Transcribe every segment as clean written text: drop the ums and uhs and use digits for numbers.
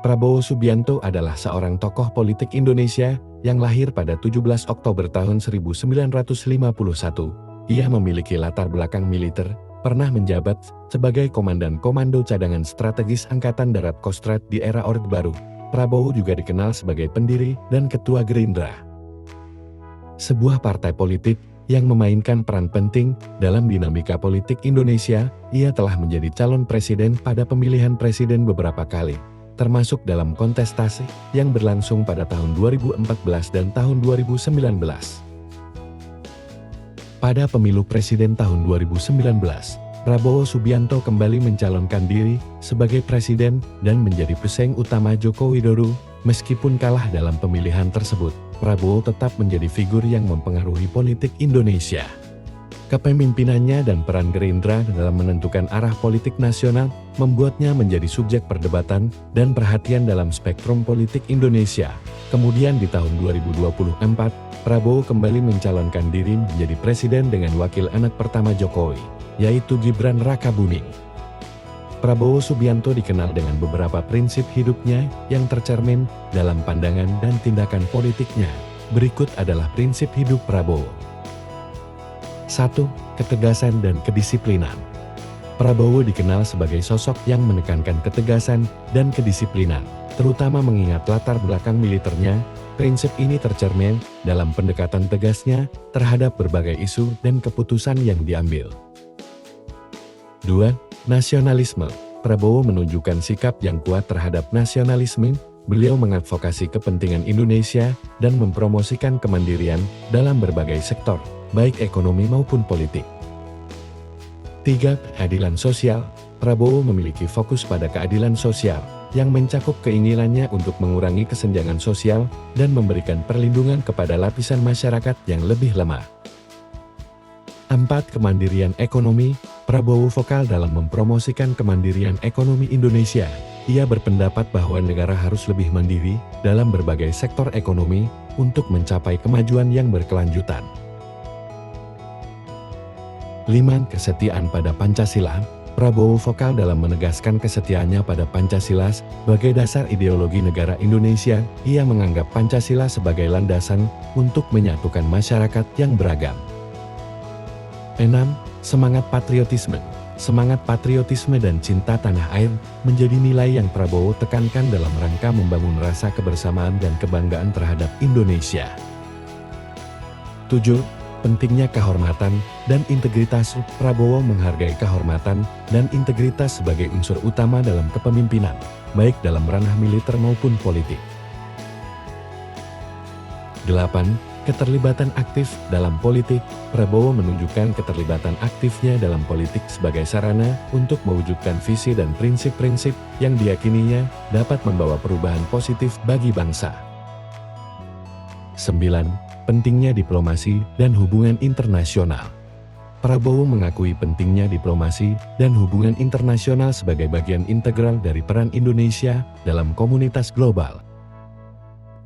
Prabowo Subianto adalah seorang tokoh politik Indonesia yang lahir pada 17 Oktober tahun 1951. Ia memiliki latar belakang militer, pernah menjabat sebagai Komandan Komando Cadangan Strategis Angkatan Darat Kostrad di era Orde Baru. Prabowo juga dikenal sebagai pendiri dan ketua Gerindra, sebuah partai politik yang memainkan peran penting dalam dinamika politik Indonesia. Ia telah menjadi calon presiden pada pemilihan presiden beberapa kali, termasuk dalam kontestasi yang berlangsung pada tahun 2014 dan tahun 2019. Pada pemilu presiden tahun 2019, Prabowo Subianto kembali mencalonkan diri sebagai presiden dan menjadi pesaing utama Joko Widodo. Meskipun kalah dalam pemilihan tersebut, Prabowo tetap menjadi figur yang mempengaruhi politik Indonesia. Kepemimpinannya dan peran Gerindra dalam menentukan arah politik nasional membuatnya menjadi subjek perdebatan dan perhatian dalam spektrum politik Indonesia. Kemudian di tahun 2024, Prabowo kembali mencalonkan diri menjadi presiden dengan wakil anak pertama Jokowi, yaitu Gibran Rakabuming. Prabowo Subianto dikenal dengan beberapa prinsip hidupnya yang tercermin dalam pandangan dan tindakan politiknya. Berikut adalah prinsip hidup Prabowo. 1. Ketegasan dan kedisiplinan. Prabowo dikenal sebagai sosok yang menekankan ketegasan dan kedisiplinan, terutama mengingat latar belakang militernya. Prinsip ini tercermin dalam pendekatan tegasnya terhadap berbagai isu dan keputusan yang diambil. 2. Nasionalisme. Prabowo menunjukkan sikap yang kuat terhadap nasionalisme. Beliau mengadvokasi kepentingan Indonesia dan mempromosikan kemandirian dalam berbagai sektor, baik ekonomi maupun politik. 3. Keadilan sosial. Prabowo memiliki fokus pada keadilan sosial yang mencakup keinginannya untuk mengurangi kesenjangan sosial dan memberikan perlindungan kepada lapisan masyarakat yang lebih lemah. 4. Kemandirian ekonomi. Prabowo vokal dalam mempromosikan kemandirian ekonomi Indonesia. Ia berpendapat bahwa negara harus lebih mandiri dalam berbagai sektor ekonomi untuk mencapai kemajuan yang berkelanjutan. 5. Kesetiaan pada Pancasila. Prabowo vokal dalam menegaskan kesetiaannya pada Pancasila sebagai dasar ideologi negara Indonesia. Ia menganggap Pancasila sebagai landasan untuk menyatukan masyarakat yang beragam. 6. Semangat patriotisme. Semangat patriotisme dan cinta tanah air menjadi nilai yang Prabowo tekankan dalam rangka membangun rasa kebersamaan dan kebanggaan terhadap Indonesia. 7. Pentingnya kehormatan dan integritas. Prabowo menghargai kehormatan dan integritas sebagai unsur utama dalam kepemimpinan, baik dalam ranah militer maupun politik. 8. Keterlibatan aktif dalam politik. Prabowo menunjukkan keterlibatan aktifnya dalam politik sebagai sarana untuk mewujudkan visi dan prinsip-prinsip yang diyakininya dapat membawa perubahan positif bagi bangsa. 9. Pentingnya diplomasi dan hubungan internasional. Prabowo mengakui pentingnya diplomasi dan hubungan internasional sebagai bagian integral dari peran Indonesia dalam komunitas global.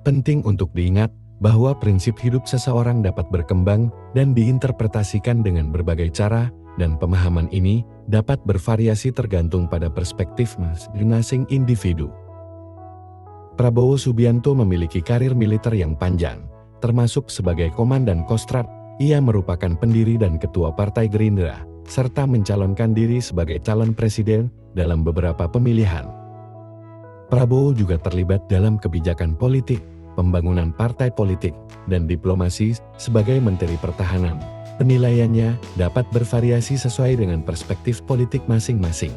Penting untuk diingat bahwa prinsip hidup seseorang dapat berkembang dan diinterpretasikan dengan berbagai cara, dan pemahaman ini dapat bervariasi tergantung pada perspektif masing-masing individu. Prabowo Subianto memiliki karir militer yang panjang, termasuk sebagai Komandan Kostrad. Ia merupakan pendiri dan ketua Partai Gerindra, serta mencalonkan diri sebagai calon presiden dalam beberapa pemilihan. Prabowo juga terlibat dalam kebijakan politik, pembangunan partai politik, dan diplomasi sebagai Menteri Pertahanan. Penilaiannya dapat bervariasi sesuai dengan perspektif politik masing-masing.